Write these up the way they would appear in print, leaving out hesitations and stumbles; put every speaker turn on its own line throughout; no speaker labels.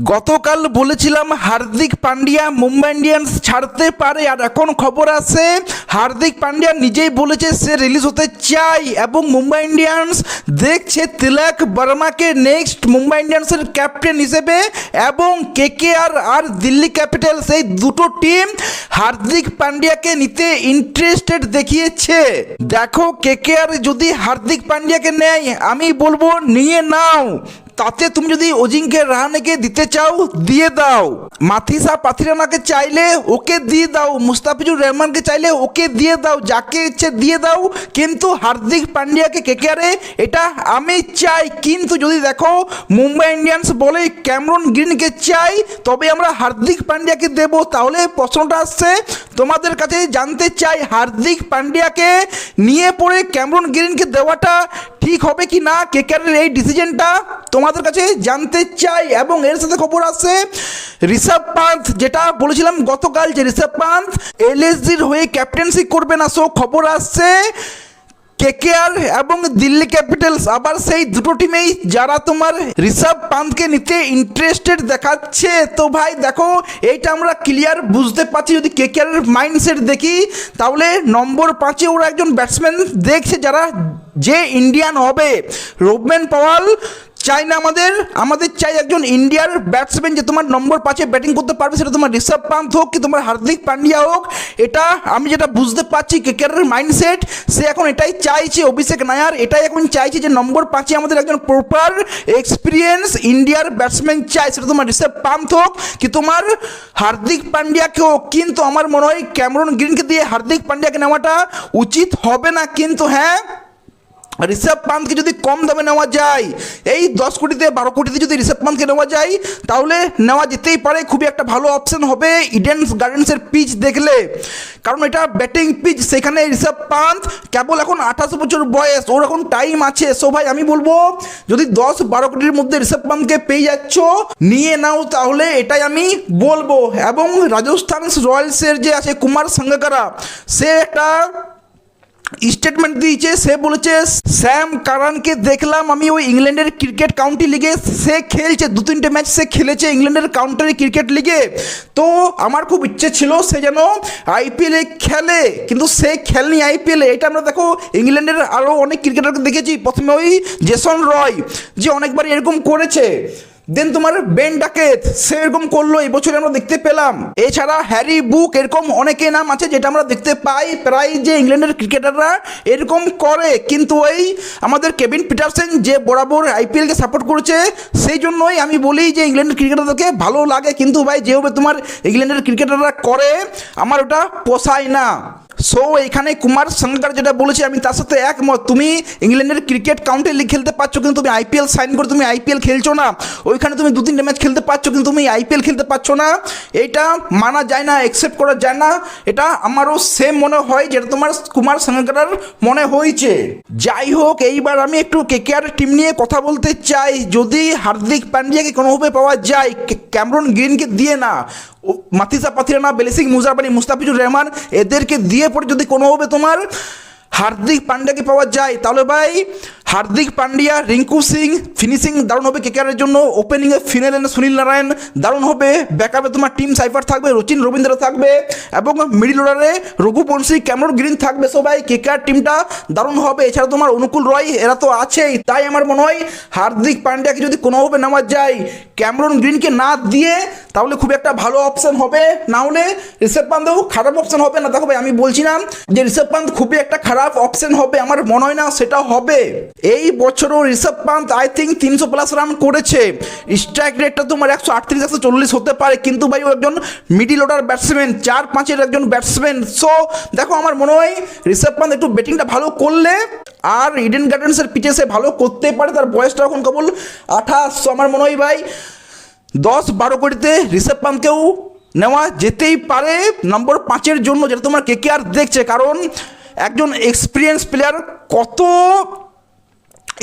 গতকাল বলেছিলাম হার্দিক পান্ডিয়া মুম্বাই ইন্ডিয়ান্স ছাড়তে পারে, আর এখন খবর আছে হার্দিক পান্ডিয়া নিজেই বলেছে সে রিলিজ হতে চায় এবং মুম্বাই ইন্ডিয়ান্স দেখছে তিলক বর্মাকে নেক্সট মুম্বাই ইন্ডিয়ান্সের ক্যাপ্টেন হিসেবে। এবং কেকেআর আর দিল্লি ক্যাপিটালস এই দুটো টিম হার্দিক পান্ডিয়াকে নিতে ইন্টারেস্টেড দেখিয়েছে। দেখো কেকেআর যদি হার্দিক পান্ডিয়াকে নেয় আমি বলবো নিয়ে নাও, তাতে তুমি যদি অজিঙ্ক্য রাহানেকে দিতে চাও দিয়ে দাও, মাথিসা পাথিরানাকে চাইলে ওকে দিয়ে দাও, মুস্তাফিজুর রহমানকে চাইলে ওকে দিয়ে দাও, যাকে ইচ্ছে দিয়ে দাও, কিন্তু হার্দিক পান্ডিয়াকে কেকেআরে এটা আমি চাই। কিন্তু যদি দেখো মুম্বাই ইন্ডিয়ান্স বলে ক্যামেরন গ্রিনকে চাই তবে আমরা হার্দিক পান্ডিয়াকে দেব, তাহলে প্রশ্নটা আসছে তোমাদের কাছে জানতে চাই হার্দিক পান্ডিয়াকে নিয়ে পড়ে ক্যামেরন গ্রিনকে দেওয়াটা ঠিক হবে কি না, কেকেআরের এই ডিসিশনটা তোমাদের কাছে জানতে চাই। এবং এর সাথে খবর আছে ঋষভ পান্থ, যেটা বলেছিলাম গতকাল যে ঋষভ পান্থ এলএসজির হয়ে ক্যাপ্টেন্সি করবে না, সো খবর আসছে কেকেআর এবং দিল্লি ক্যাপিটালস আবার সেই দুটো টিমেই যারা তোমার ঋষভ পান্থকে নিতে ইন্টারেস্টেড দেখাচ্ছে। তো ভাই দেখো এইটা আমরা ক্লিয়ার বুঝতে পারছি, যদি কেকেআরের মাইন্ডসেট দেখি তাহলে নম্বর 5-এ ওরা একজন ব্যাটসম্যান দেখছে যারা যে ইন্ডিয়ান হবে। রোবম্যান পাওয়াল চাই না, আমাদের চাই একজন ইন্ডিয়ার ব্যাটসম্যান যে তোমার নম্বর 5-এ ব্যাটিং করতে পারবে, সেটা তোমার ঋষভ পান্থ হোক কি তোমার হার্দিক পান্ডিয়া হোক। এটা আমি যেটা বুঝতে পারছি কেকেআরের মাইন্ডসেট, সে এখন এটাই চাইছে, অভিষেক নায়ার এটাই এখন চাইছে যে নম্বর 5-এ আমাদের একজন প্রপার এক্সপিরিয়েন্স ইন্ডিয়ার ব্যাটসম্যান চাই, সেটা তোমার ঋষভ পান্থ হোক কি তোমার হার্দিক পান্ডিয়াকে হোক। কিন্তু আমার মনে হয় ক্যামেরন গ্রিনকে দিয়ে হার্দিক পান্ডিয়াকে নেওয়াটা উচিত হবে না। কিন্তু হ্যাঁ, ঋষভ পান্থকে যদি কম দামে নেওয়া যায়, এই 10 কোটিতে 12 কোটিতে যদি ঋষভ পান্থকে নেওয়া যায় তাহলে নেওয়া যেতেই পারে, খুবই একটা ভালো অপশন হবে ইডেন গার্ডেন্সের পিচ দেখলে, কারণ এটা ব্যাটিং পিচ, সেখানে ঋষভ পান্থ কেবল এখন 28 বছর বয়স, ওর এখন টাইম আছে। সো ভাই আমি বলবো যদি 10-12 কোটির মধ্যে ঋষভ পান্থকে পেয়ে যাচ্ছ নিয়ে নাও, তাহলে এটাই আমি বলবো। এবং রাজস্থান রয়্যালসের যে আছে কুমার সাঙ্গাকারা, সে একটা স্টেটমেন্ট দিয়েছে, সে বলেছে স্যাম কারানকে দেখলাম আমি ওই ইংল্যান্ডের ক্রিকেট কাউন্টি লিগে, সে খেলছে 2-3টে ম্যাচ সে খেলেছে ইংল্যান্ডের কাউন্টি ক্রিকেট লিগে, তো আমার খুব ইচ্ছে ছিল সে যেন আইপিএলে খেলে, কিন্তু সে খেলেনি আইপিএলে। এটা আমরা দেখো ইংল্যান্ডের আরও অনেক ক্রিকেটারকে দেখেছি, প্রথমে ওই জেসন রয় যে অনেকবার এরকম করেছে, দেন তোমার বেন ডাকেথ সে এরকম করলো, এই বছরে আমরা দেখতে পেলাম। এছাড়া হ্যারি বুক এরকম অনেকে নাম আছে যেটা আমরা দেখতে পাই প্রায় যে ইংল্যান্ডের ক্রিকেটাররা এরকম করে। কিন্তু ওই আমাদের কেভিন পিটারসেন যে বরাবর আইপিএলকে সাপোর্ট করেছে, সেই জন্যই আমি বলি যে ইংল্যান্ডের ক্রিকেটারদেরকে ভালো লাগে। কিন্তু ভাই যেভাবে তোমার ইংল্যান্ডের ক্রিকেটাররা করে আমার ওটা পোষায় না। সো এখানে কুমার সাঙ্গাকার যেটা বলেছে আমি তার সাথে একমত, তুমি ইংল্যান্ডের ক্রিকেট কাউন্টি লিগ খেলতে পারছো কিন্তু তুমি আইপিএল সাইন করে তুমি আইপিএল খেলছো না, ওইখানে তুমি 2-3টে ম্যাচ খেলতে পারছো কিন্তু তুমি আইপিএল খেলতে পারছো না, এইটা মানা যায় না, অ্যাকসেপ্ট করা যায় না। এটা আমারও সেম মনে হয় যেটা তোমার কুমার সাঙ্গাকার মনে হয়েছে। যাই হোক, এইবার আমি একটু কেকেআর টিম নিয়ে কথা বলতে চাই। যদি হার্দিক পান্ডিয়াকে কোনোভাবে পাওয়া যায়, ক্যামেরন গ্রিনকে দিয়ে না, মাথিসা পাথিরানা, বেলিসিং মুজারবানি, মুস্তাফিজুর রহমান এদেরকে দিয়ে পরে যদি কোনোভাবে তোমার হার্দিক পান্ডিয়াকে পাওয়া যায় তাহলে ভাই হার্দিক পান্ডিয়া, রিঙ্কু সিং ফিনিশিং দারুণ হবে কেকেআরের জন্য, ওপেনিংয়ে ফিনেলেন সুনীল নারায়ণ দারুণ হবে, ব্যাকআপে তোমার টিম সাইফার থাকবে, রচিন রবীন্দ্র থাকবে এবং মিডল অর্ডারে রঘুবংশী, ক্যামেরন গ্রিন থাকবে। সো ভাই কেকেআর টিমটা দারুণ হবে। এছাড়া তোমার অনুকূল রয় এরা তো আছেই, তাই আমার মনে হয় হার্দিক পান্ডিয়াকে যদি কোনোভাবে নেওয়া যায় ক্যামেরন গ্রিনকে না দিয়ে তাহলে খুব একটা ভালো অপশন হবে, না হলে ঋষভ পান্থও খারাপ অপশন হবে না। দেখো ভাই আমি বলছি না যে ঋষভ পান্থ খুবই একটা খারাপ অপশন হবে, আমার মনে হয় না সেটা হবে। এই বছরও ঋষভ পান্থ আই থিঙ্ক 300+ রান করেছে, স্ট্রাইক রেটটা তোমার 138-140 হতে পারে, কিন্তু ভাই ও একজন মিডিল অর্ডার ব্যাটসম্যান, 4-5-এর একজন ব্যাটসম্যান। সো দেখো আমার মনে হয় ঋষভ পান্থ একটু ব্যাটিংটা ভালো করলে আর ইডেন গার্ডেন্সের পিচে সে ভালো করতে পারে, তার বয়সটা এখন কেবল 28। সো আমার মনে হয় ভাই 10-12 কোটিতে ঋষভ পান্থকেও নেওয়া যেতেই পারে নম্বর 5-এর জন্য, যেটা তোমার কেকেআর দেখছে, কারণ একজন এক্সপিরিয়েন্স প্লেয়ার কত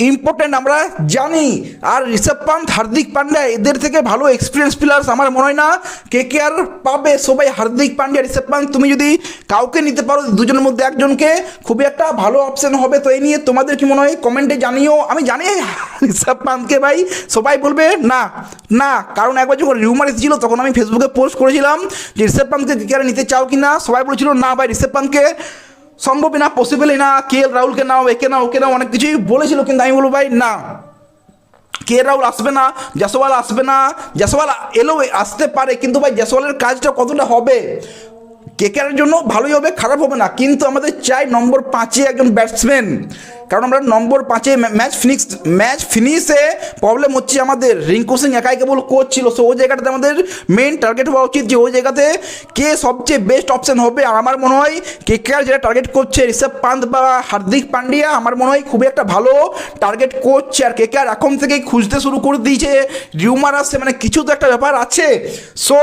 ইম্পর্টেন্ট আমরা জানি। আর ঋষভ পান্থ, হার্দিক পান্ডিয়া এদের থেকে ভালো এক্সপিরিয়েন্স প্লেয়ার্স আমার মনে হয় না কেকেআর পাবে। সবাই হার্দিক পান্ডিয়া, ঋষভ পান্থ, তুমি যদি কাউকে নিতে পারো দুজনের মধ্যে একজনকে, খুবই একটা ভালো অপশন হবে। তো এই নিয়ে তোমাদের কি মনে হয় কমেন্টে জানিও। আমি জানি ঋষভ পান্থকে ভাই সবাই বলবে না না, কারণ একবার যখন রিউমার এসেছিল তখন আমি ফেসবুকে পোস্ট করেছিলাম যে ঋষভ পান্থকে কেকেআর নিতে চাও কি না, সবাই বলেছিল না ভাই ঋষভ পান্থকে সম্ভবই না, পসিবলই না, KL রাহুলকে নাও, একে নাও, ওকে নাও, অনেক কিছুই বলেছিল। কিন্তু আমি বলবো ভাই না, KL রাহুল আসবে না, জয়সওয়াল আসবে না। জয়সওয়াল এলেও আসতে পারে, কিন্তু ভাই জয়সওয়ালের কাজটা কতটা হবে, কেকেআরের জন্য ভালোই হবে, খারাপ হবে না। কিন্তু আমাদের চাই নম্বর 5-এ একজন ব্যাটসম্যান, কারণ আমরা নম্বর 5-এ ম্যাচ ফিনিশে প্রবলেম হচ্ছে আমাদের। রিঙ্কু সিং একাই কেবল কোচ ছিল, সো ওই জায়গাটাতে আমাদের মেন টার্গেট হওয়া উচিত যে ওই জায়গাতে কে সবচেয়ে বেস্ট অপশন হবে। আর আমার মনে হয় কেকেআর যেটা টার্গেট করছে ঋষভ পান্থ বা হার্দিক পান্ডিয়া, আমার মনে হয় খুবই একটা ভালো টার্গেট করছে। আর কেকেআর এখন থেকেই খুঁজতে শুরু করে দিয়েছে, রিউমার আসছে, মানে কিছু তো একটা ব্যাপার আছে। সো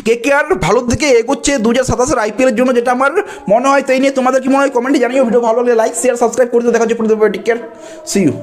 কেকেআর ভালোর দিকে এগোচ্ছে 2027-এর IPL-এর জন্য, যেটা আমার মনে হয়। তাই নিয়ে তোমাদের কি মনে হয় কমেন্টে জানিও। ভিডিও ভালো লাগলে লাইক, শেয়ার, সাবস্ক্রাইব করে দিও। দেখা হচ্ছে পরে, টেক কেয়ার, সি ইউ।